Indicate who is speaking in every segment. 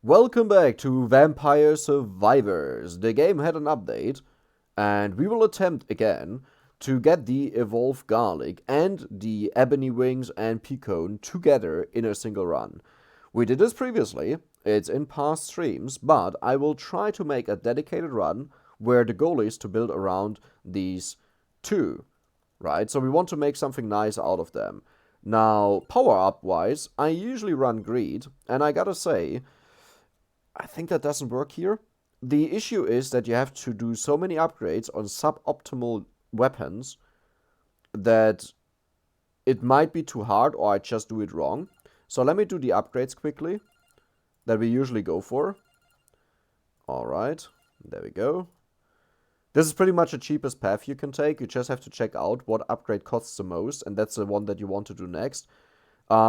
Speaker 1: Welcome back to Vampire Survivors. The game had an update, and we will attempt again to get the Evolved Garlic and the Ebony Wings and Peachone together in a single run. We did this previously, it's in past streams, but I will try to make a dedicated run where the goal is to build around these two, right? So we want to make something nice out of them. Now, power-up wise, I usually run Greed, and I gotta say, I think that doesn't work here. The issue is that you have to do so many upgrades on suboptimal weapons that it might be too hard or I just do it wrong. So let me do the upgrades quickly that we usually go for. Alright, there we go. This is pretty much the cheapest path you can take. You just have to check out what upgrade costs the most, and that's the one that you want to do next.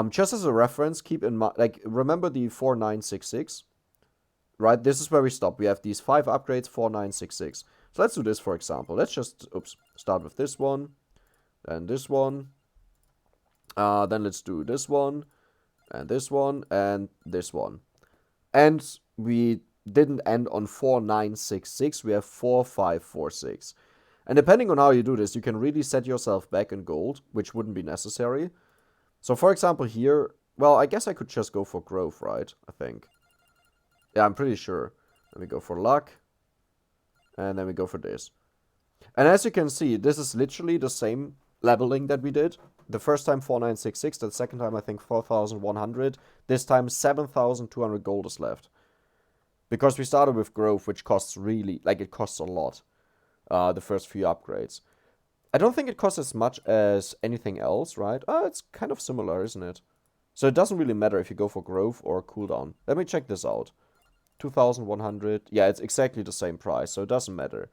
Speaker 1: Just as a reference, keep in mind, like, remember the 4966? Right, this is where we stop. We have these 5 upgrades, 4966. So let's do this, for example. Let's just, start with this one, and this one. Then let's do this one, and this one, and this one. And we didn't end on 4966, we have 4546. And depending on how you do this, you can really set yourself back in gold, which wouldn't be necessary. So for example here, well, I guess I could just go for growth, right? I think. Yeah, I'm pretty sure. Then we go for luck. And then we go for this. And as you can see, this is literally the same leveling that we did. The first time 4966, the second time I think 4100. This time 7200 gold is left. Because we started with growth, which costs really, like it costs a lot. The first few upgrades. I don't think it costs as much as anything else, right? Oh, it's kind of similar, isn't it? So it doesn't really matter if you go for growth or cooldown. Let me check this out. 2100. Yeah, it's exactly the same price, so it doesn't matter.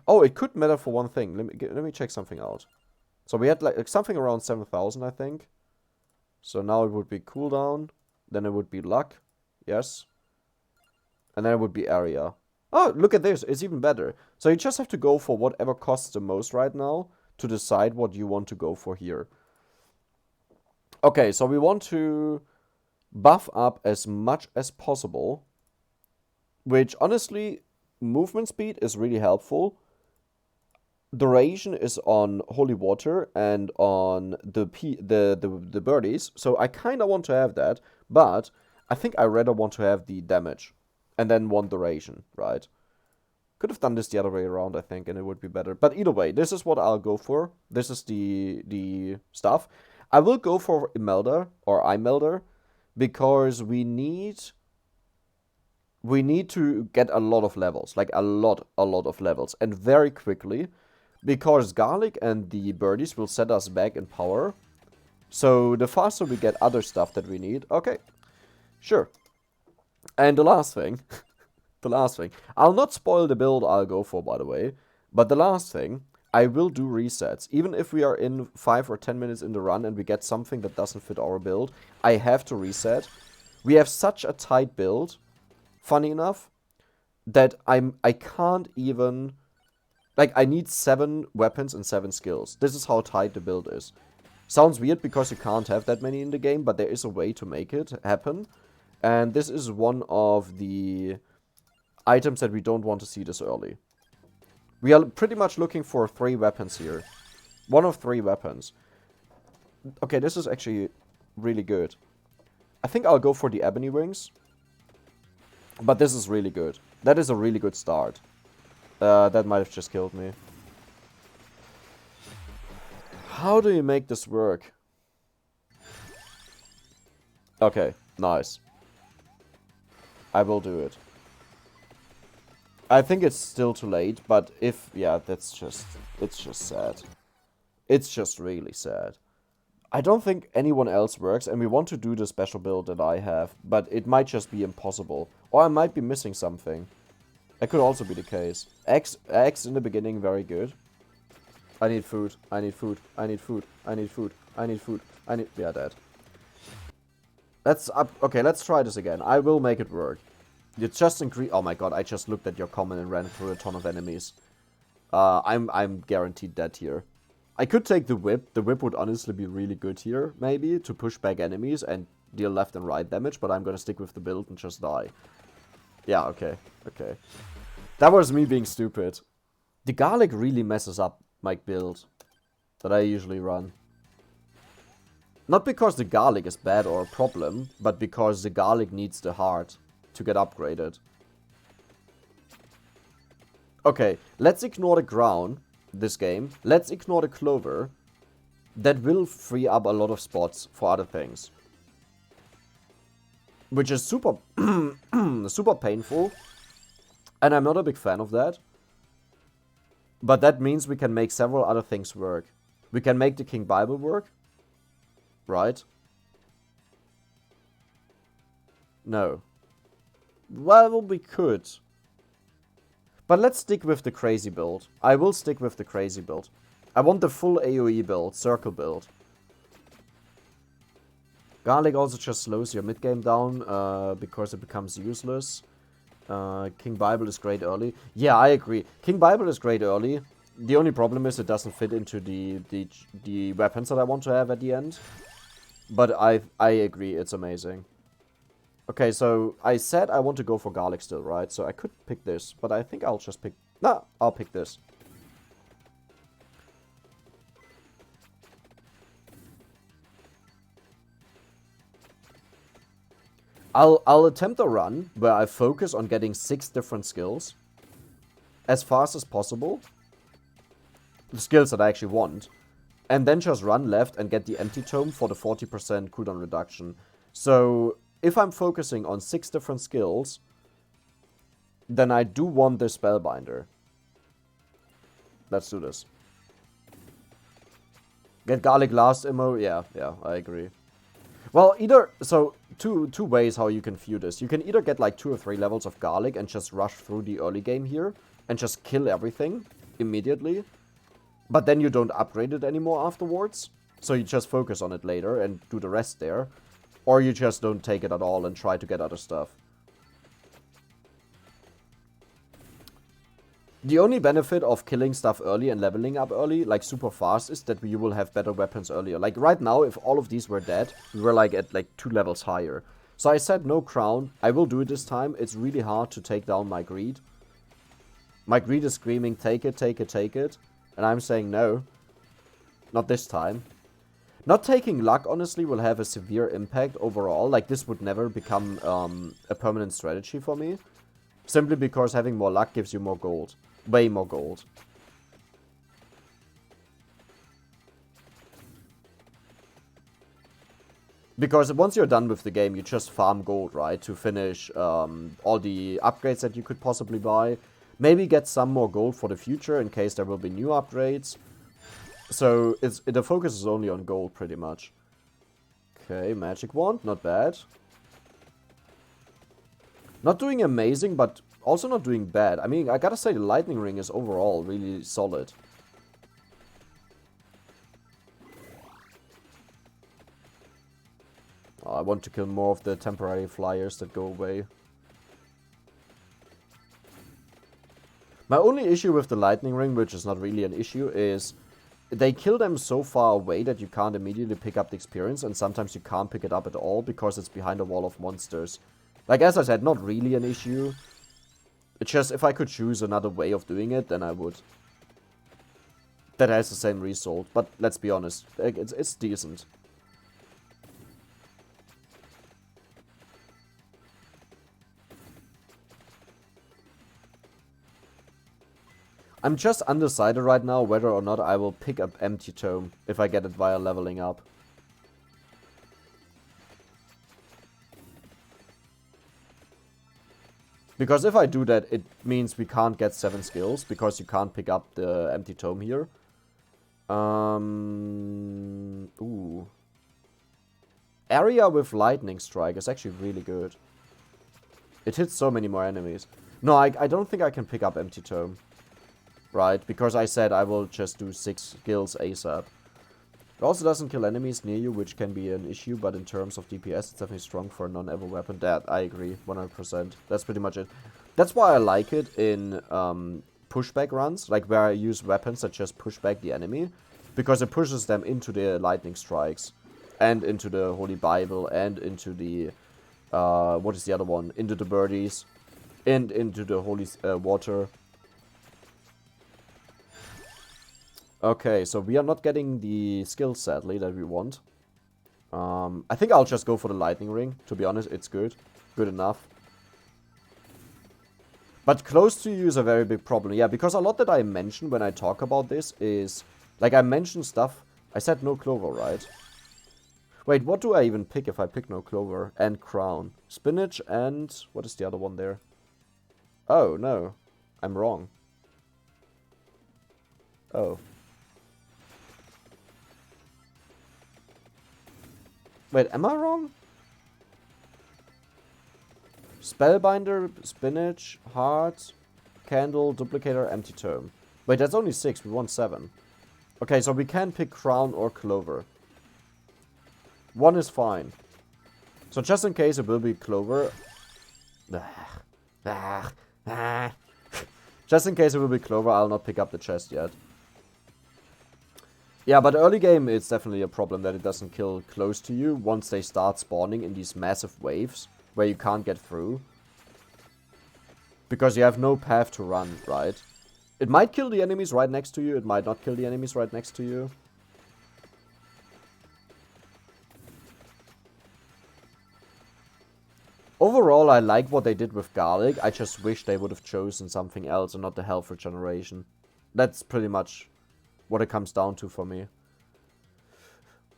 Speaker 1: Oh, it could matter for one thing. Let me check something out. So we had like something around 7000, I think. So now it would be cooldown. Then it would be luck. Yes. And then it would be area. Oh, look at this. It's even better. So you just have to go for whatever costs the most right now to decide what you want to go for here. Okay, so we want to buff up as much as possible, which honestly, movement speed is really helpful. Duration is on holy water and on the birdies, so I kind of want to have that, but I think I rather want to have the damage and then one duration, right? Could have done this the other way around, I think, and it would be better. But either way, this is what I'll go for. This is the stuff. I will go for Imelda or Imelda, because we need to get a lot of levels, like a lot of levels, and very quickly, because garlic and the birdies will set us back in power. So the faster we get other stuff that we need, okay, sure. And the last thing, I'll not spoil the build I'll go for, by the way, but the last thing, I will do resets. Even if we are in 5 or 10 minutes in the run and we get something that doesn't fit our build, I have to reset. We have such a tight build, funny enough, that I can't even, like, I need 7 weapons and 7 skills. This is how tight the build is. Sounds weird because you can't have that many in the game, but there is a way to make it happen. And this is one of the items that we don't want to see this early. We are pretty much looking for 3 weapons here. 1 of 3 weapons. Okay, this is actually really good. I think I'll go for the Ebony Wings. But this is really good. That is a really good start. That might have just killed me. How do you make this work? Okay, nice. I will do it. I think it's still too late, but if, yeah, it's just sad. It's just really sad. I don't think anyone else works, and we want to do the special build that I have, but it might just be impossible. Or I might be missing something. That could also be the case. Eggs in the beginning, very good. I need food, I need food, I need food, I need food, I need food, I need, yeah, that. Okay, let's try this again. I will make it work. It's just increase. Oh my god! I just looked at your comment and ran through a ton of enemies. I'm guaranteed dead here. I could take the whip. The whip would honestly be really good here, maybe to push back enemies and deal left and right damage, but I'm gonna stick with the build and just die. Yeah, okay, okay. That was me being stupid. The garlic really messes up my build that I usually run. Not because the garlic is bad or a problem, but because the garlic needs the heart to get upgraded. Okay, let's ignore the ground this game. Let's ignore the clover. That will free up a lot of spots for other things. Which is super, super painful. And I'm not a big fan of that. But that means we can make several other things work. We can make the King Bible work. Right? No. Well, we could. But let's stick with the crazy build. I will stick with the crazy build. I want the full AoE build, circle build. Garlic also just slows your mid-game down because it becomes useless. King Bible is great early. Yeah, I agree. King Bible is great early. The only problem is it doesn't fit into the weapons that I want to have at the end. But I agree, it's amazing. Okay, so I said I want to go for garlic still, right? So I could pick this, but I think I'll just pick... Nah, I'll pick this. I'll attempt a run where I focus on getting 6 different skills as fast as possible. The skills that I actually want. And then just run left and get the empty tome for the 40% cooldown reduction. So if I'm focusing on 6 different skills, then I do want this spellbinder. Let's do this. Get garlic last immo? Yeah, I agree. Well, either, so two ways how you can view this. You can either get like 2 or 3 levels of garlic and just rush through the early game here and just kill everything immediately. But then you don't upgrade it anymore afterwards. So you just focus on it later and do the rest there. Or you just don't take it at all and try to get other stuff. The only benefit of killing stuff early and leveling up early, like super fast, is that you will have better weapons earlier. Like right now, if all of these were dead, we were like at like 2 levels higher. So I said no crown. I will do it this time. It's really hard to take down my greed. My greed is screaming, take it, take it, take it. And I'm saying no. Not this time. Not taking luck, honestly, will have a severe impact overall. Like, this would never become a permanent strategy for me. Simply because having more luck gives you more gold. Way more gold. Because once you're done with the game, you just farm gold, right? To finish all the upgrades that you could possibly buy. Maybe get some more gold for the future in case there will be new upgrades. So the focus is only on gold, pretty much. Okay, magic wand, not bad. Not doing amazing, but also not doing bad. I mean, I gotta say the lightning ring is overall really solid. Oh, I want to kill more of the temporary flyers that go away. My only issue with the lightning ring, which is not really an issue, is they kill them so far away that you can't immediately pick up the experience, and sometimes you can't pick it up at all because it's behind a wall of monsters. Like, as I said, not really an issue. It's just, if I could choose another way of doing it, then I would. That has the same result, but let's be honest, it's decent. I'm just undecided right now whether or not I will pick up Empty Tome if I get it via leveling up. Because if I do that, it means we can't get 7 skills, because you can't pick up the Empty Tome here. Ooh. Area with Lightning Strike is actually really good. It hits so many more enemies. No, I don't think I can pick up Empty Tome. Right, because I said I will just do 6 skills ASAP. It also doesn't kill enemies near you, which can be an issue, but in terms of DPS, it's definitely strong for a non-evo weapon. That, I agree, 100%. That's pretty much it. That's why I like it in pushback runs, like where I use weapons that just push back the enemy, because it pushes them into the lightning strikes. and into the Holy Bible, and into the, what is the other one? Into the birdies, and into the Holy Water. Okay, so we are not getting the skill, sadly, that we want. I think I'll just go for the Lightning Ring. To be honest, it's good. Good enough. But close to you is a very big problem. Yeah, because a lot that I mention when I talk about this is... Like, I mentioned stuff... I said no clover, right? Wait, what do I even pick if I pick no clover? And crown. Spinach and... What is the other one there? Oh, no. I'm wrong. Oh. Wait, am I wrong? Spellbinder, Spinach, Heart, Candle, Duplicator, Empty Tome. Wait, that's only 6. We want 7. Okay, so we can pick Crown or Clover. 1 is fine. So just in case it will be Clover... Just in case it will be Clover, I'll not pick up the chest yet. Yeah, but early game, it's definitely a problem that it doesn't kill close to you once they start spawning in these massive waves where you can't get through. Because you have no path to run, right? It might kill the enemies right next to you, it might not kill the enemies right next to you. Overall, I like what they did with Garlic. I just wish they would have chosen something else and not the health regeneration. That's pretty much what it comes down to for me.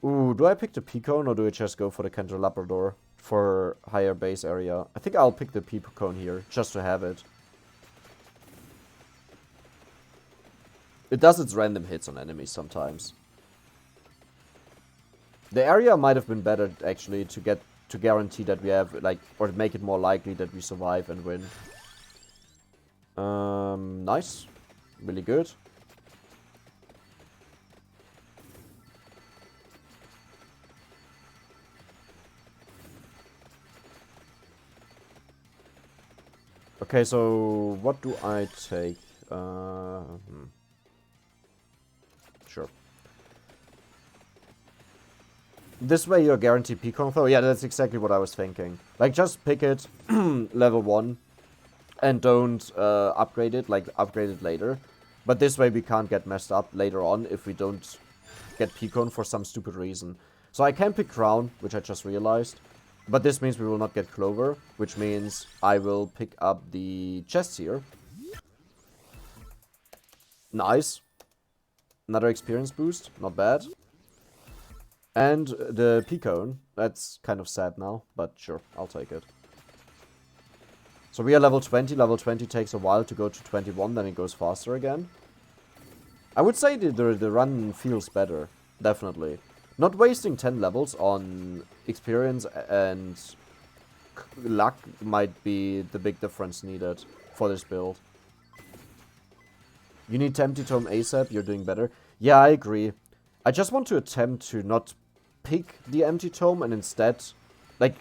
Speaker 1: Ooh, do I pick the Peachone or do I just go for the Candelabrador for higher base area? I think I'll pick the Peachone here, just to have it. It does its random hits on enemies sometimes. The area might have been better, actually, to guarantee that we have, like, or make it more likely that we survive and win. Nice. Really good. Okay, so what do I take? Sure. This way you're guaranteed Peachone though? Yeah, that's exactly what I was thinking. Like, just pick it, level 1, and don't upgrade it, like, upgrade it later. But this way we can't get messed up later on if we don't get Peachone for some stupid reason. So I can pick Crown, which I just realized. But this means we will not get Clover, which means I will pick up the chests here. Nice. Another experience boost, not bad. And the Peachone, that's kind of sad now, but sure, I'll take it. So we are level 20, level 20 takes a while to go to 21, then it goes faster again. I would say the run feels better, definitely. Not wasting 10 levels on experience and luck might be the big difference needed for this build. You need Empty Tome ASAP, you're doing better. Yeah, I agree. I just want to attempt to not pick the Empty Tome and instead, like,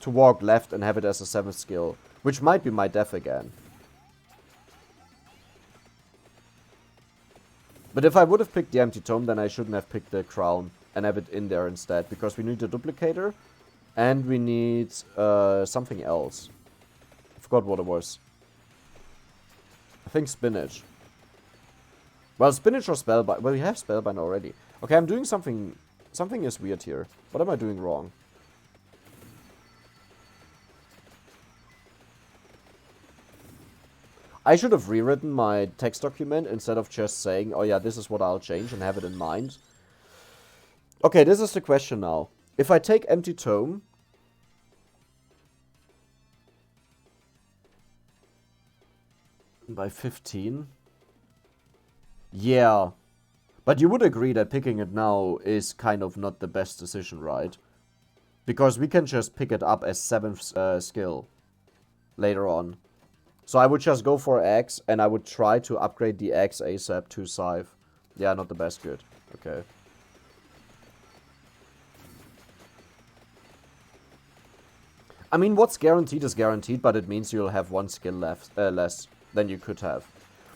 Speaker 1: to walk left and have it as a 7th skill, which might be my death again. But if I would have picked the Empty Tome, then I shouldn't have picked the Crown and have it in there instead, because we need the Duplicator and we need something else. I forgot what it was. I think Spinach. Well, Spinach or Spellbind. Well, we have Spellbind already. Okay, I'm doing something. Something is weird here. What am I doing wrong? I should have rewritten my text document instead of just saying, oh yeah, this is what I'll change and have it in mind. Okay, this is the question now. If I take Empty Tome... by 15... Yeah. But you would agree that picking it now is kind of not the best decision, right? Because we can just pick it up as 7th skill later on. So I would just go for X, and I would try to upgrade the X ASAP to Scythe. Yeah, not the best good. Okay. I mean, what's guaranteed is guaranteed, but it means you'll have 1 skill less than you could have.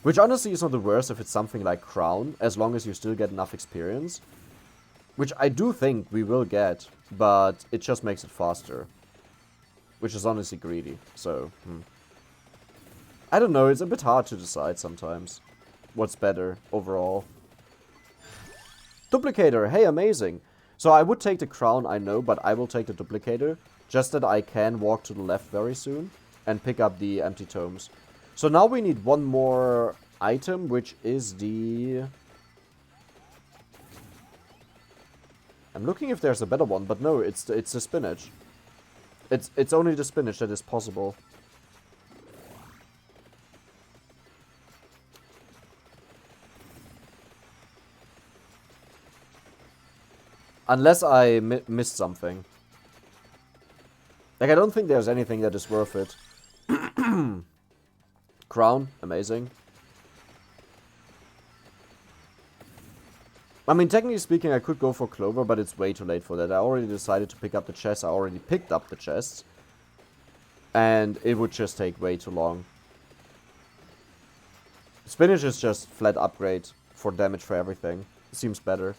Speaker 1: Which honestly is not the worst if it's something like Crown, as long as you still get enough experience. Which I do think we will get, but it just makes it faster. Which is honestly greedy, so... I don't know, it's a bit hard to decide sometimes. What's better overall. Duplicator, hey, amazing. So I would take the crown, I know, but I will take the duplicator. Just that I can walk to the left very soon and pick up the empty tomes. So now we need one more item, which is the... I'm looking if there's a better one, but no, it's the spinach. It's only the spinach that is possible. Unless I missed something. Like, I don't think there's anything that is worth it. Crown, amazing. I mean, technically speaking, I could go for Clover, but it's way too late for that. I already decided to pick up the chest. I already picked up the chests. And it would just take way too long. Spinach is just flat upgrade for damage for everything. Seems better.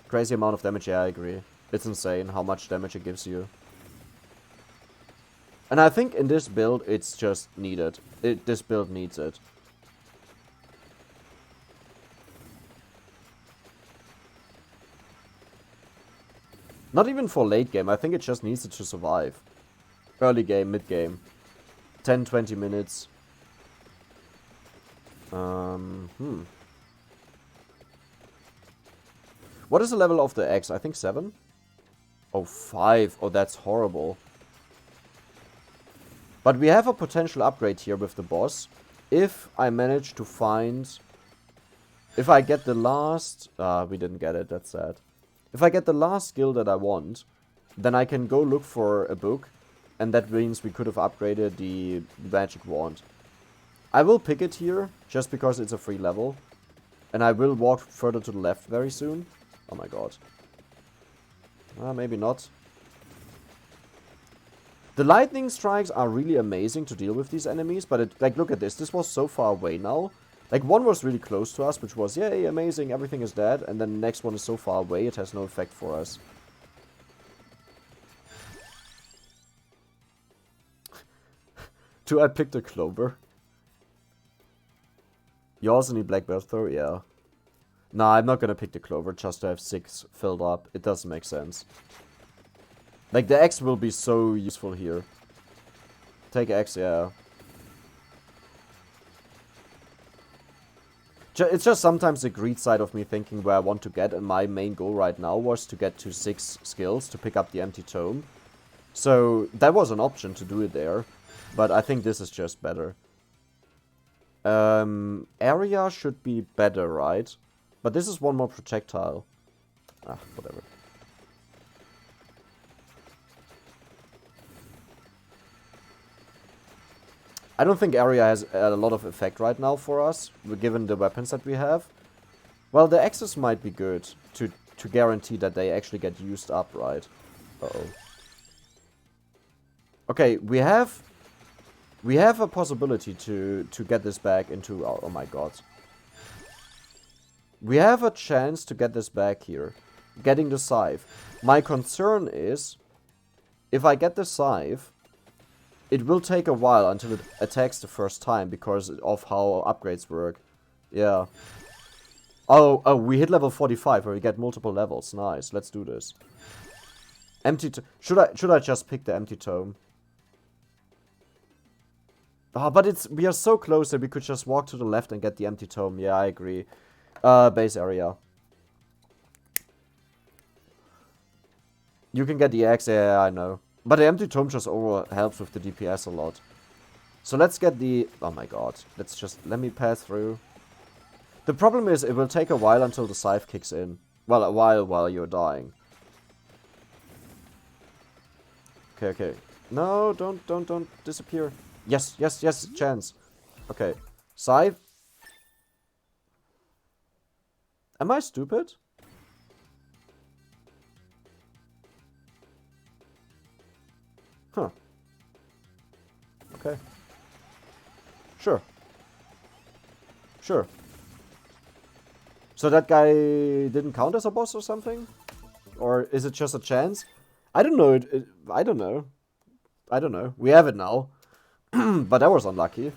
Speaker 1: Crazy amount of damage, yeah, I agree. It's insane how much damage it gives you. And I think in this build, it's just needed. This build needs it. Not even for late game, I think it just needs it to survive. Early game, mid game. 10-20 minutes. What is the level of the X? I think 7? Oh, 5. Oh, that's horrible. But we have a potential upgrade here with the boss. If I manage to find... If I get the last... we didn't get it, that's sad. If I get the last skill that I want, then I can go look for a book. And that means we could have upgraded the magic wand. I will pick it here, just because it's a free level. And I will walk further to the left very soon. Oh my god. Maybe not. The lightning strikes are really amazing to deal with these enemies, but like, look at this. This was so far away now. Like, one was really close to us, which was, yay, amazing, everything is dead. And then the next one is so far away, it has no effect for us. Do I pick the clover? You also need black bird throw? Yeah. Nah, I'm not gonna pick the clover just to have 6 filled up. It doesn't make sense. Like, the X will be so useful here. Take X, yeah. It's just sometimes the greed side of me thinking where I want to get, and my main goal right now was to get to 6 skills to pick up the empty tome. So, that was an option to do it there. But I think this is just better. Area should be better, right? But this is one more projectile. Whatever. I don't think area has a lot of effect right now for us, given the weapons that we have. Well, the axes might be good to guarantee that they actually get used up, right? Uh-oh. Okay, we have a possibility to get this back into... Oh my god. We have a chance to get this back here. Getting the scythe. My concern is, if I get the scythe, it will take a while until it attacks the first time because of how upgrades work. Yeah. Oh, we hit level 45 where we get multiple levels. Nice, let's do this. Empty should I just pick the empty tome? But we are so close that we could just walk to the left and get the empty tome. Yeah, I agree. Base area. You can get the X, yeah, I know. But the empty tome just helps with the DPS a lot. So let's get the... Oh my god. Let me pass through. The problem is it will take a while until the scythe kicks in. Well, a while you're dying. Okay. No, don't disappear. Yes, chance. Okay. Scythe. Am I stupid? Huh. Okay. Sure. So that guy didn't count as a boss or something? Or is it just a chance? I don't know. I don't know. I don't know. We have it now. But that was unlucky.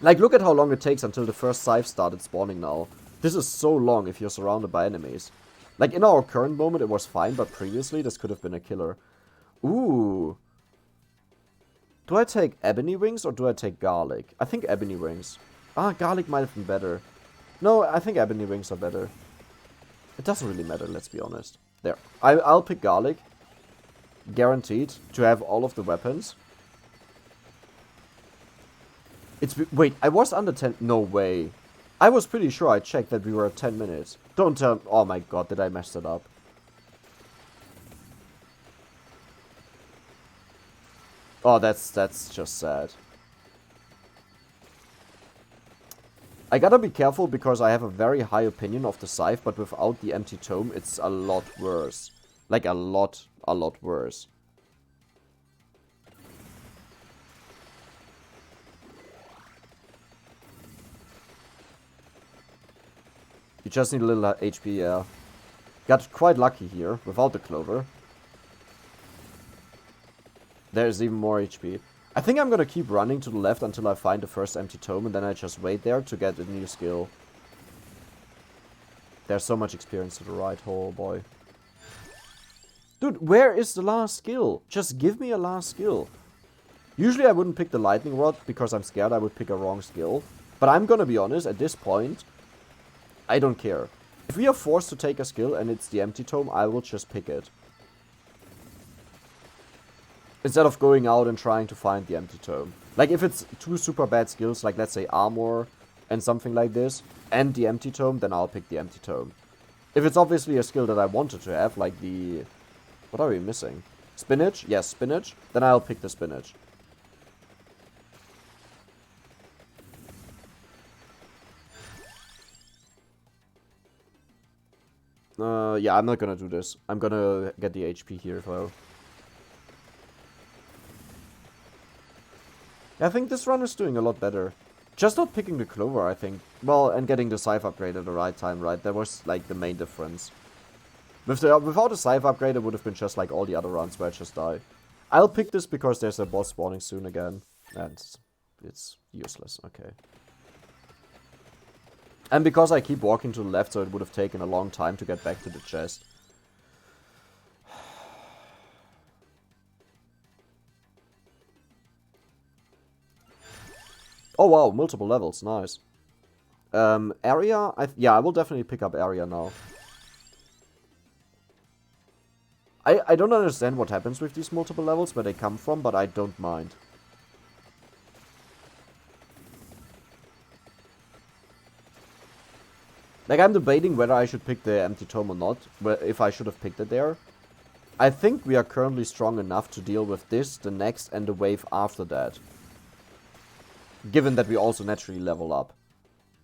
Speaker 1: Like, look at how long it takes until the first scythe started spawning now. This is so long if you're surrounded by enemies. Like, in our current moment, it was fine, but previously, this could have been a killer. Ooh. Do I take Ebony Wings or do I take Garlic? I think Ebony Wings. Ah, Garlic might have been better. No, I think Ebony Wings are better. It doesn't really matter, let's be honest. There. I'll pick Garlic. Guaranteed to have all of the weapons. Wait, I was under 10... No way. I was pretty sure I checked that we were at 10 minutes. Don't tell... Oh my god, did I mess that up? Oh, that's just sad. I gotta be careful because I have a very high opinion of the scythe, but without the empty tome, it's a lot worse. Like, a lot worse. You just need a little HP, yeah. Got quite lucky here, without the clover. There's even more HP. I think I'm gonna keep running to the left until I find the first empty tome, and then I just wait there to get a new skill. There's so much experience to the right, oh boy. Dude, where is the last skill? Just give me a last skill. Usually I wouldn't pick the lightning rod, because I'm scared I would pick a wrong skill. But I'm gonna be honest, at this point, I don't care. If we are forced to take a skill and it's the empty tome, I will just pick it. Instead of going out and trying to find the empty tome. Like, if it's two super bad skills, like let's say armor and something like this, and the empty tome, then I'll pick the empty tome. If it's obviously a skill that I wanted to have, like the... What are we missing? Spinach? Yes, spinach. Then I'll pick the spinach. Yeah, I'm not gonna do this. I'm gonna get the HP here, though. I think this run is doing a lot better. Just not picking the clover, I think. Well, and getting the scythe upgrade at the right time, right? That was, like, the main difference. Without the scythe upgrade, it would have been just like all the other runs where I just die. I'll pick this because there's a boss spawning soon again. And it's useless, okay. And because I keep walking to the left, so it would have taken a long time to get back to the chest. Oh wow, multiple levels, nice. Area? Yeah, I will definitely pick up area now. I don't understand what happens with these multiple levels, where they come from, but I don't mind. Like, I'm debating whether I should pick the empty tome or not, if I should have picked it there. I think we are currently strong enough to deal with this, the next, and the wave after that. Given that we also naturally level up.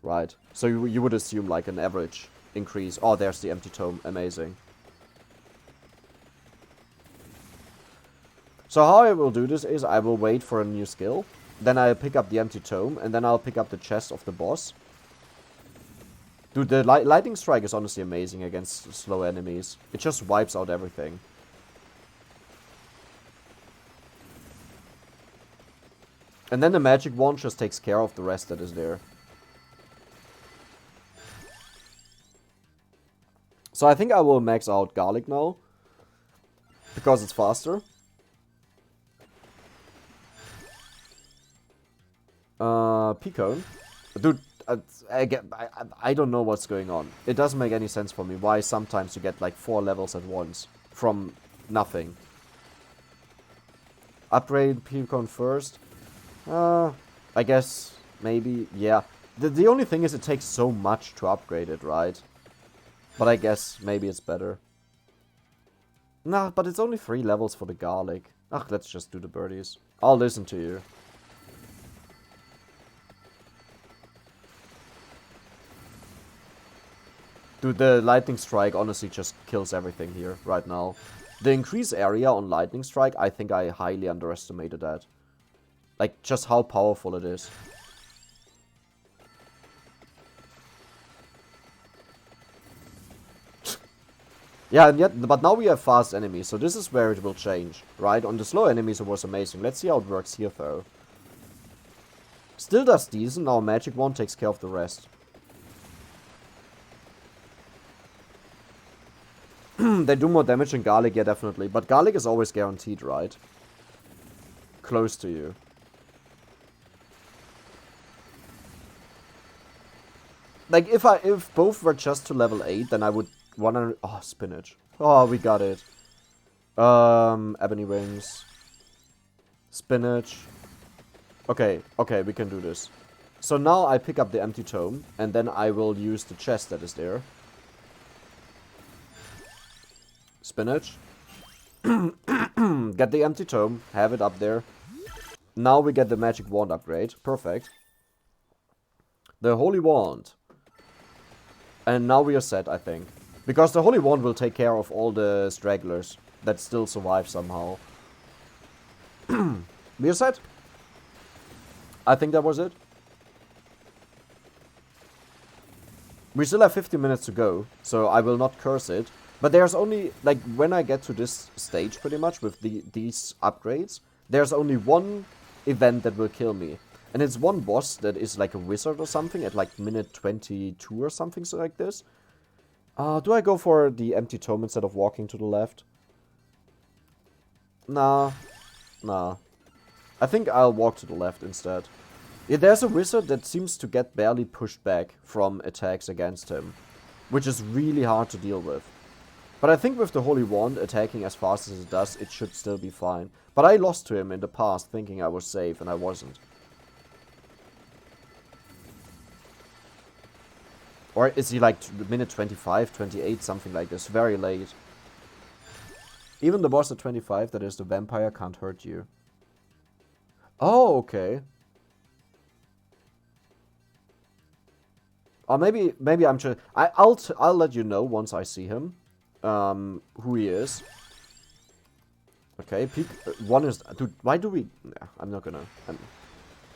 Speaker 1: Right. So you would assume, like, an average increase. Oh, there's the empty tome. Amazing. So how I will do this is I will wait for a new skill. Then I'll pick up the empty tome, and then I'll pick up the chest of the boss. Dude, the lightning strike is honestly amazing against slow enemies. It just wipes out everything. And then the magic wand just takes care of the rest that is there. So I think I will max out garlic now. Because it's faster. Peachone. Dude, I don't know what's going on. It doesn't make any sense for me why sometimes you get like 4 levels at once. From nothing. Upgrade Peachone first. I guess maybe, yeah. The only thing is it takes so much to upgrade it, right? But I guess maybe it's better. Nah, but it's only 3 levels for the garlic. Ugh, let's just do the birdies. I'll listen to you. Dude, the lightning strike honestly just kills everything here right now. The increase area on lightning strike, I think I highly underestimated that. Like, just how powerful it is. Yeah, and yet, but now we have fast enemies, so this is where it will change, right? On the slow enemies it was amazing. Let's see how it works here, though. Still does decent, our magic wand takes care of the rest. They do more damage than garlic, yeah, definitely. But garlic is always guaranteed, right? Close to you. Like, if both were just to level 8, then I would 100... Oh, spinach. Oh, we got it. Ebony Wings. Spinach. Okay, okay, we can do this. So now I pick up the empty tome, and then I will use the chest that is there. Spinach. Get the empty tome, have it up there. Now we get the magic wand upgrade. Perfect. The holy wand. And now we are set, I think. Because the holy wand will take care of all the stragglers that still survive somehow. We are set. I think that was it. We still have 50 minutes to go, so I will not curse it. But there's only, like, when I get to this stage, pretty much, with these upgrades, there's only one event that will kill me. And it's one boss that is like a wizard or something at, like, minute 22 or something so like this. Do I go for the empty tome instead of walking to the left? Nah. Nah. I think I'll walk to the left instead. Yeah, there's a wizard that seems to get barely pushed back from attacks against him, which is really hard to deal with. But I think with the Holy Wand attacking as fast as it does, it should still be fine. But I lost to him in the past thinking I was safe, and I wasn't. Or is he like minute 25, 28, something like this, very late. Even the boss at 25, that is the vampire, can't hurt you. Oh, okay. Or maybe I'm just... I'll let you know once I see him. Who he is. Okay, peak... one is... Dude, why do we... Nah, I'm not gonna...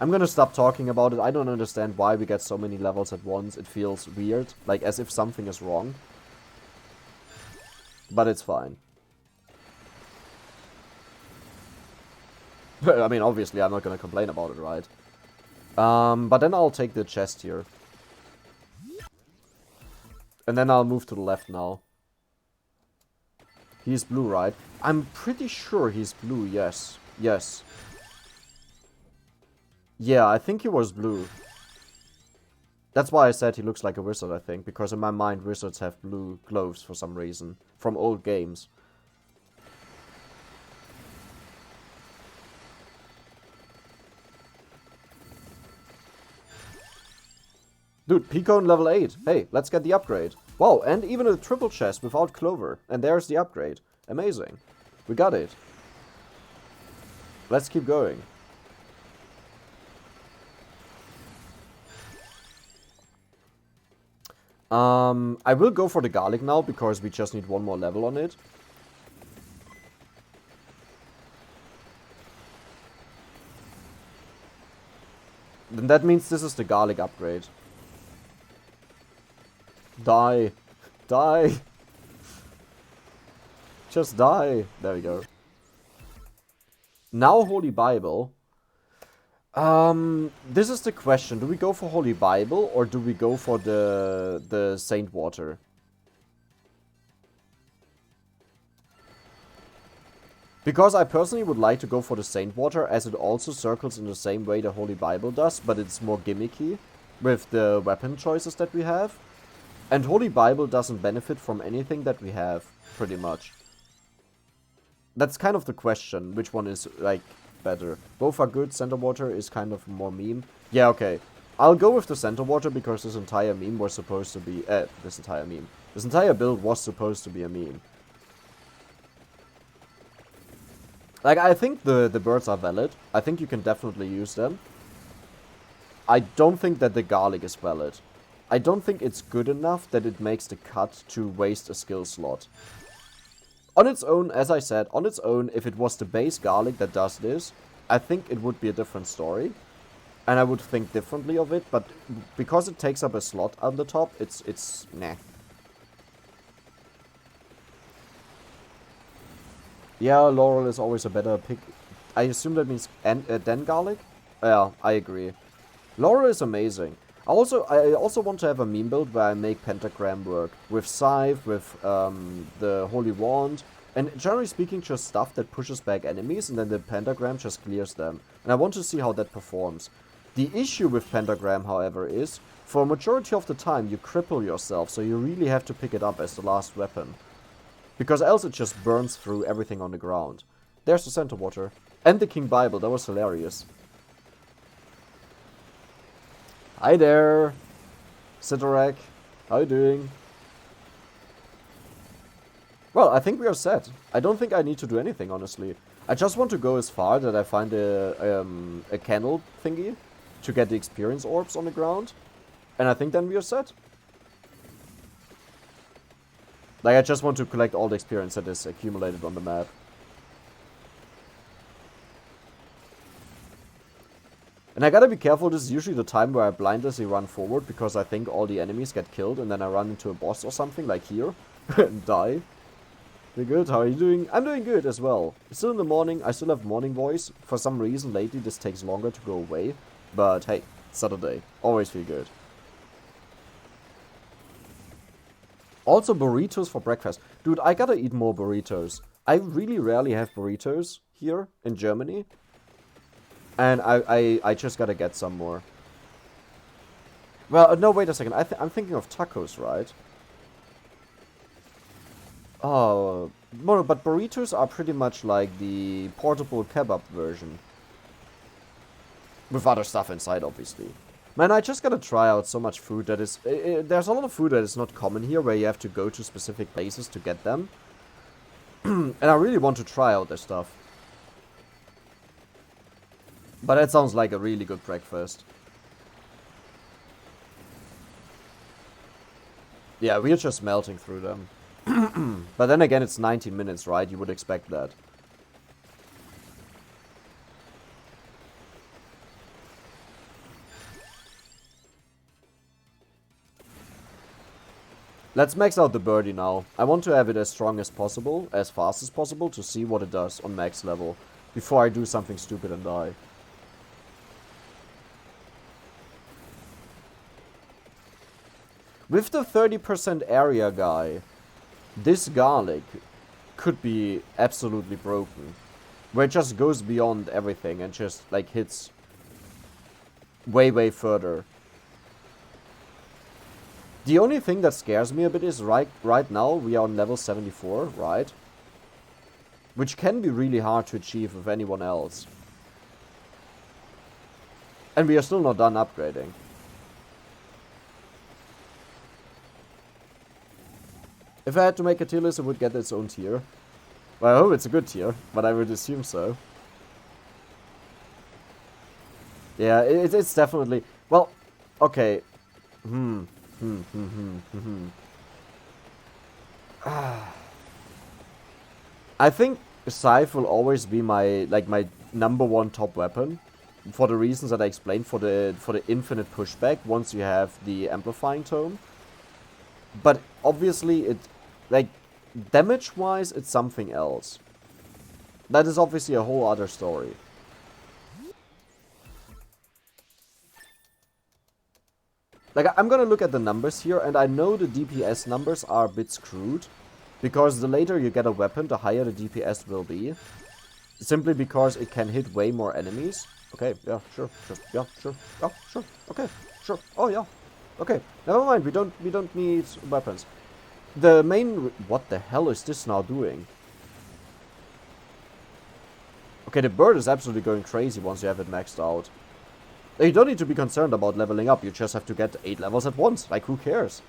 Speaker 1: I'm gonna stop talking about it. I don't understand why we get so many levels at once. It feels weird. Like, as if something is wrong. But it's fine. I mean, obviously, I'm not gonna complain about it, right? But then I'll take the chest here. And then I'll move to the left now. He's blue, right? I'm pretty sure he's blue, yes. Yes. Yeah, I think he was blue. That's why I said he looks like a wizard, I think. Because in my mind, wizards have blue clothes for some reason. From old games. Dude, Peachone level 8. Hey, let's get the upgrade. Wow, and even a triple chest without clover. And there's the upgrade. Amazing. We got it. Let's keep going. I will go for the garlic now, because we just need one more level on it. Then that means this is the garlic upgrade. Die. Die. Just die. There we go. Now Holy Bible. This is the question. Do we go for Holy Bible or do we go for the Saint Water? Because I personally would like to go for the Saint Water, as it also circles in the same way the Holy Bible does, but it's more gimmicky with the weapon choices that we have. And Holy Bible doesn't benefit from anything that we have, pretty much. That's kind of the question, which one is, like, better. Both are good. Center Water is kind of more meme. Yeah, okay. I'll go with the Center Water because this entire meme was supposed to be... this entire build was supposed to be a meme. Like, I think the birds are valid. I think you can definitely use them. I don't think that the garlic is valid. I don't think it's good enough that it makes the cut to waste a skill slot. On its own, as I said, on its own, if it was the base garlic that does this, I think it would be a different story. And I would think differently of it, but because it takes up a slot on the top, it's nah. Yeah, Laurel is always a better pick. I assume that means Den Garlic? Yeah, I agree. Laurel is amazing. I also want to have a meme build where I make Pentagram work. With Scythe, with the Holy Wand, and generally speaking just stuff that pushes back enemies and then the Pentagram just clears them. And I want to see how that performs. The issue with Pentagram, however, is for a majority of the time you cripple yourself, so you really have to pick it up as the last weapon. Because else it just burns through everything on the ground. There's the Center Water. And the King Bible, that was hilarious. Hi there, Sitarak. How you doing? Well, I think we are set. I don't think I need to do anything, honestly. I just want to go as far that I find a candle thingy to get the experience orbs on the ground. And I think then we are set. Like, I just want to collect all the experience that is accumulated on the map. And I gotta be careful, this is usually the time where I blindlessly run forward because I think all the enemies get killed and then I run into a boss or something, like here, and die. You good? How are you doing? I'm doing good as well. It's still in the morning, I still have morning voice. For some reason lately this takes longer to go away. But hey, Saturday. Always feel good. Also burritos for breakfast. Dude, I gotta eat more burritos. I really rarely have burritos here in Germany. And I just gotta get some more. Well, no, wait a second. I'm thinking of tacos, right? Oh, no, but burritos are pretty much like the portable kebab version. With other stuff inside, obviously. Man, I just gotta try out so much food that is... there's a lot of food that is not common here, where you have to go to specific places to get them. And I really want to try out this stuff. But that sounds like a really good breakfast. Yeah, we're just melting through them. But then again, it's 19 minutes, right? You would expect that. Let's max out the birdie now. I want to have it as strong as possible, as fast as possible, to see what it does on max level. Before I do something stupid and die. With the 30% area guy, this garlic could be absolutely broken. Where it just goes beyond everything and just like hits way further. The only thing that scares me a bit is right now we are on level 74, right? Which can be really hard to achieve with anyone else. And we are still not done upgrading. If I had to make a tier list, it would get its own tier. Well, I hope it's a good tier, but I would assume so. Yeah, it's definitely... Well, okay. I think Scythe will always be my number one top weapon. For the reasons that I explained, for the infinite pushback once you have the amplifying tome. But obviously it, like, damage-wise, it's something else. That is obviously a whole other story. Like, I'm gonna look at the numbers here, and I know the DPS numbers are a bit screwed. Because the later you get a weapon, the higher the DPS will be. Simply because it can hit way more enemies. Okay, yeah, sure, yeah, sure, okay, sure, oh yeah. Okay, never mind, we don't need weapons. The main... What the hell is this now doing? Okay, the bird is absolutely going crazy once you have it maxed out. You don't need to be concerned about leveling up, you just have to get 8 levels at once. Like, who cares?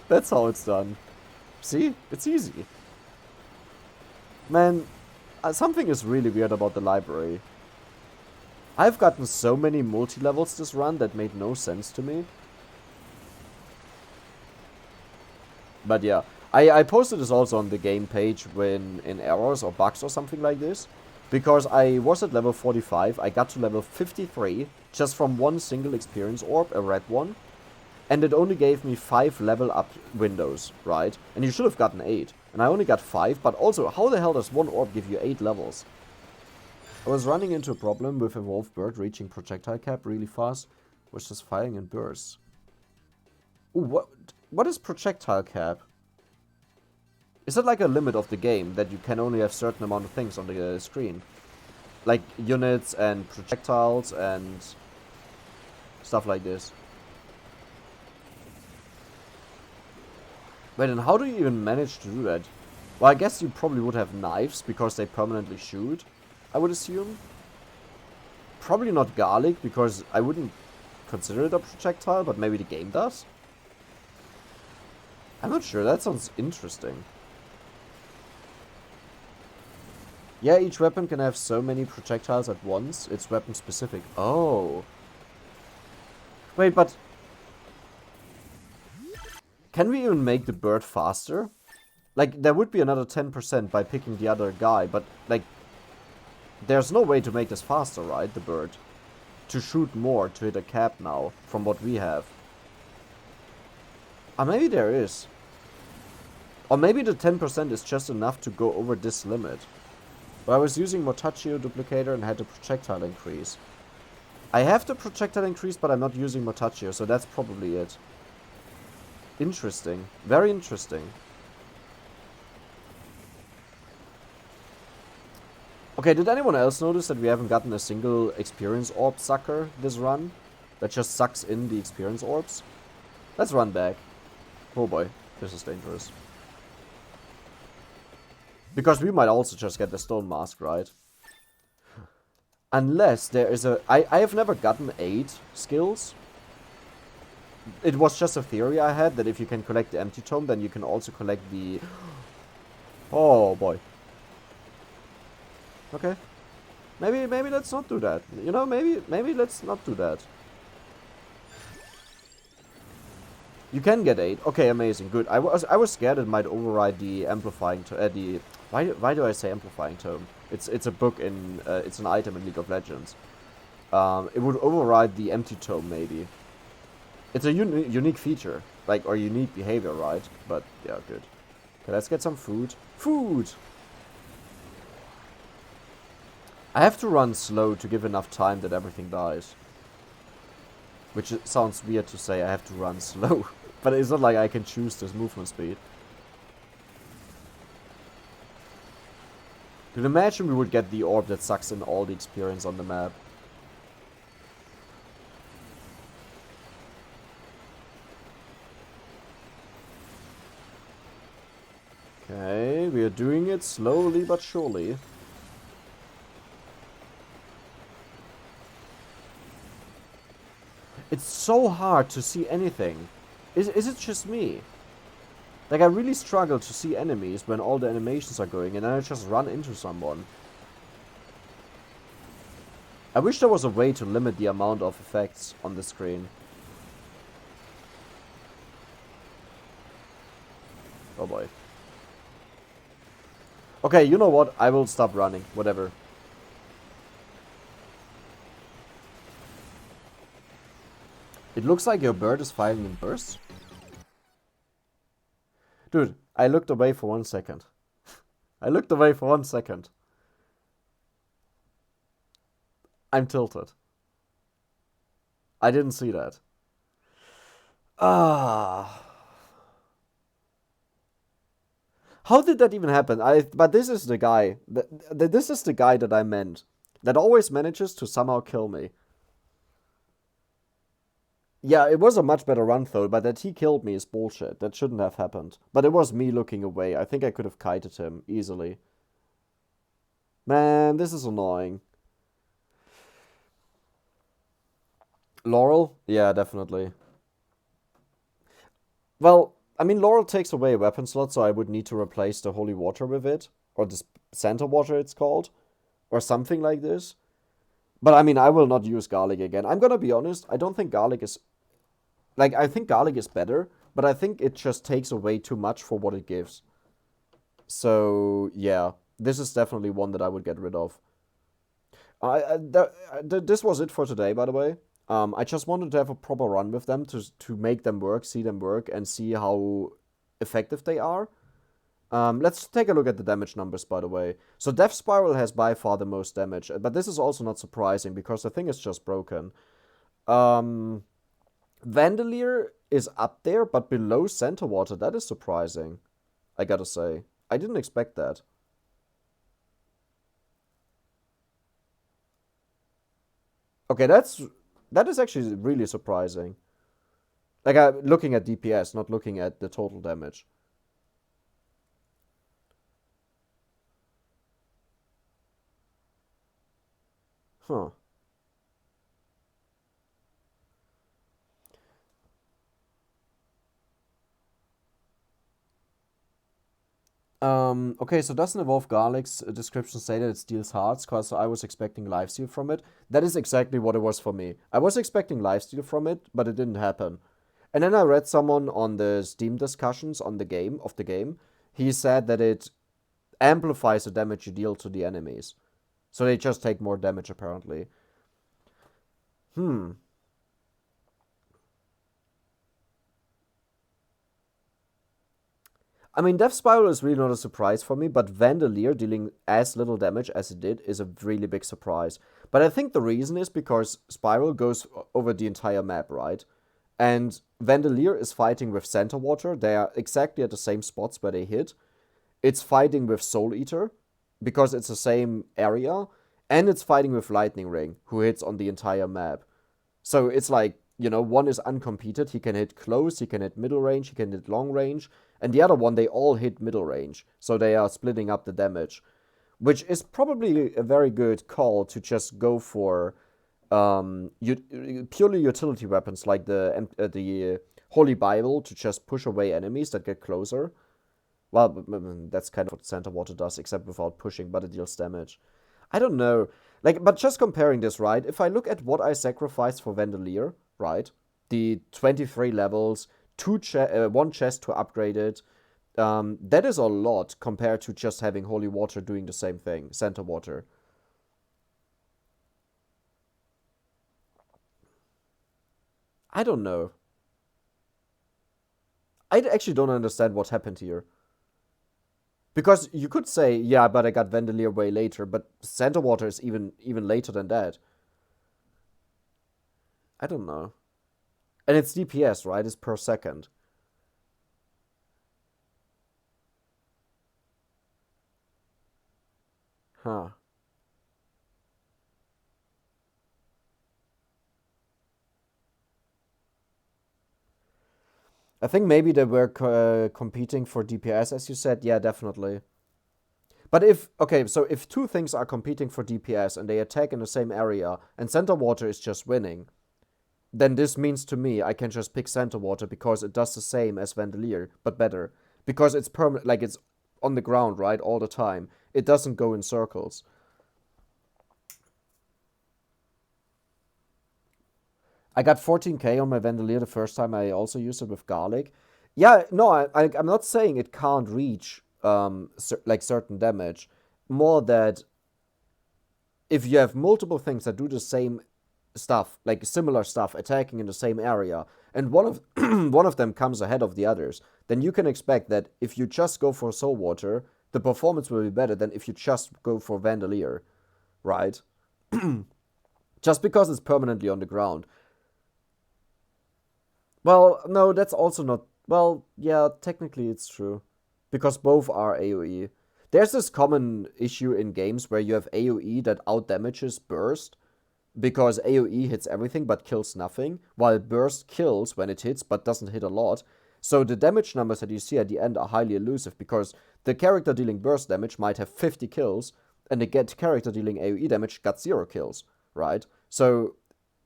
Speaker 1: That's how it's done. See? It's easy. Man, something is really weird about the library. I've gotten so many multi-levels this run that made no sense to me. But yeah, I posted this also on the game page when in errors or bugs or something like this. Because I was at level 45, I got to level 53 just from one single experience orb, a red one. And it only gave me 5 level up windows, right? And you should have gotten 8. And I only got 5, but also, how the hell does one orb give you 8 levels? I was running into a problem with Evolved Bird reaching projectile cap really fast, which is firing in bursts. Ooh, what is projectile cap? Is that like a limit of the game, that you can only have certain amount of things on the screen? Like units and projectiles and stuff like this. Wait, and how do you even manage to do that? Well, I guess you probably would have knives, because they permanently shoot, I would assume. Probably not garlic, because I wouldn't consider it a projectile, but maybe the game does? I'm not sure, that sounds interesting. Yeah, each weapon can have so many projectiles at once. It's weapon specific. Oh. Wait, but... can we even make the bird faster? Like, there would be another 10% by picking the other guy, but, like... there's no way to make this faster, right, the bird? To shoot more, to hit a cap now, from what we have. Ah, maybe there is. Or maybe the 10% is just enough to go over this limit. But I was using Motachio duplicator and had the projectile increase. I have the projectile increase, but I'm not using Motachio, so that's probably it. Interesting. Very interesting. Okay, did anyone else notice that we haven't gotten a single experience orb sucker this run? That just sucks in the experience orbs? Let's run back. Oh boy, this is dangerous. Because we might also just get the stone mask, right? Unless there is a... I have never gotten 8 skills. It was just a theory I had, that if you can collect the empty tome, then you can also collect the... oh boy. Okay. Maybe let's not do that. You know, maybe let's not do that. You can get 8. Okay, amazing, good. I was scared it might override the amplifying the... Why do I say amplifying tome? It's a book in it's an item in League of Legends. It would override the empty tome maybe. It's a unique feature, like, or unique behavior, right? But yeah, good. Okay, let's get some food. Food. I have to run slow to give enough time that everything dies. Which sounds weird to say. I have to run slow, but it's not like I can choose this movement speed. Could imagine we would get the orb that sucks in all the experience on the map. Okay, we are doing it slowly but surely. It's so hard to see anything. Is it just me? Like, I really struggle to see enemies when all the animations are going, and then I just run into someone. I wish there was a way to limit the amount of effects on the screen. Oh boy. Okay, you know what? I will stop running. Whatever. It looks like your bird is firing in bursts. Dude, I looked away for 1 second. I looked away for 1 second. I'm tilted. I didn't see that. Ah. How did that even happen? But this is the guy. This is the guy that I meant. That always manages to somehow kill me. Yeah, it was a much better run though, but that he killed me is bullshit. That shouldn't have happened. But it was me looking away. I think I could have kited him easily. Man, this is annoying. Laurel? Yeah, definitely. Well, I mean, Laurel takes away a weapon slot, so I would need to replace the holy water with it. Or the Santa water, it's called. Or something like this. But I mean, I will not use garlic again. I'm gonna be honest, I don't think garlic is... like, I think garlic is better, but I think it just takes away too much for what it gives. So, yeah. This is definitely one that I would get rid of. This was it for today, by the way. I just wanted to have a proper run with them to make them work, see them work, and see how effective they are. Let's take a look at the damage numbers, by the way. So Death Spiral has by far the most damage, but this is also not surprising because the thing is just broken. Um, Vandalier is up there, but below Center Water. That is surprising, I gotta say. I didn't expect that. Okay, that is actually really surprising. Like, looking at DPS, not looking at the total damage. Huh. Okay, so doesn't Evolve Garlic's description say that it steals hearts? Because I was expecting lifesteal from it. That is exactly what it was for me. I was expecting lifesteal from it, but it didn't happen. And then I read someone on the Steam discussions on the game. He said that it amplifies the damage you deal to the enemies. So they just take more damage apparently. Hmm. I mean, Death Spiral is really not a surprise for me, but Vandalier dealing as little damage as it did is a really big surprise. But I think the reason is because Spiral goes over the entire map, right? And Vandalier is fighting with Center Water. They are exactly at the same spots where they hit. It's fighting with Soul Eater because it's the same area. And it's fighting with Lightning Ring, who hits on the entire map. So it's like, one is uncompeted. He can hit close, he can hit middle range, he can hit long range. And the other one, they all hit middle range. So they are splitting up the damage, which is probably a very good call to just go for purely utility weapons like the Holy Bible to just push away enemies that get closer. Well, that's kind of what Center Water does, except without pushing, but it deals damage. I don't know. Like, but just comparing this, right? If I look at what I sacrificed for Vandalier, right? The 23 levels, one chest to upgrade it. That is a lot compared to just having Holy Water doing the same thing, Center Water. I don't know. I actually don't understand what happened here. Because you could say, yeah, but I got Vandalier way later, but Center Water is even later than that. I don't know. And it's DPS, right? It's per second. Huh. I think maybe they were competing for DPS, as you said. Yeah, definitely. But so if two things are competing for DPS and they attack in the same area and Center Water is just winning, then this means to me I can just pick Center Water because it does the same as Vandalier, but better. Because it's permanent, like it's on the ground, right, all the time. It doesn't go in circles. I got 14k on my Vandalier the first time I also used it with Garlic. Yeah, no, I'm not saying it can't reach like certain damage. More that if you have multiple things that do the same stuff, like similar stuff, attacking in the same area, and one of one of them comes ahead of the others, then you can expect that if you just go for Soul Water, the performance will be better than if you just go for Vandalier, right? Just because it's permanently on the ground. Well, no, that's also not. Well, yeah, technically it's true. Because both are AoE. There's this common issue in games where you have AoE that outdamages Burst, because AoE hits everything but kills nothing, while Burst kills when it hits but doesn't hit a lot. So the damage numbers that you see at the end are highly elusive because the character dealing Burst damage might have 50 kills, and the character dealing AoE damage got 0 kills, right? So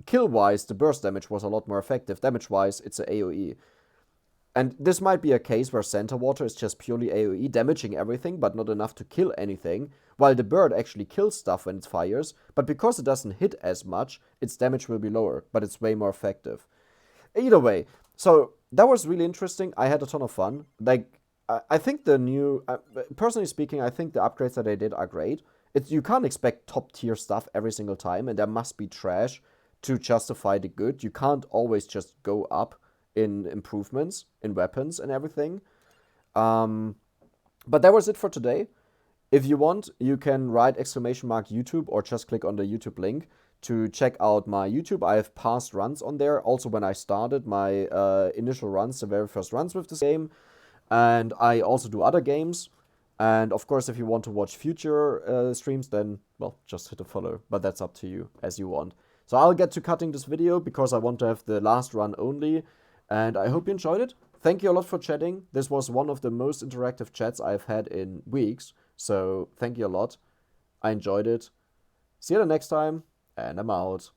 Speaker 1: kill-wise, the Burst damage was a lot more effective. Damage-wise, it's a AoE. And this might be a case where Center Water is just purely AoE, damaging everything, but not enough to kill anything, while the bird actually kills stuff when it fires, but because it doesn't hit as much, its damage will be lower, but it's way more effective. Either way, so that was really interesting. I had a ton of fun. Like, I think the new, personally speaking, I think the upgrades that they did are great. You can't expect top tier stuff every single time, and there must be trash to justify the good. You can't always just go up in improvements in weapons and everything. Um, But that was it for today. If you want, you can write !YouTube or just click on the YouTube link to check out my YouTube. I have past runs on there. Also, when I started my initial runs, the very first runs with this game. And I also do other games. And of course, if you want to watch future streams, then, well, just hit a follow. But that's up to you, as you want. So I'll get to cutting this video because I want to have the last run only. And I hope you enjoyed it. Thank you a lot for chatting. This was one of the most interactive chats I've had in weeks. So thank you a lot. I enjoyed it. See you the next time, and I'm out.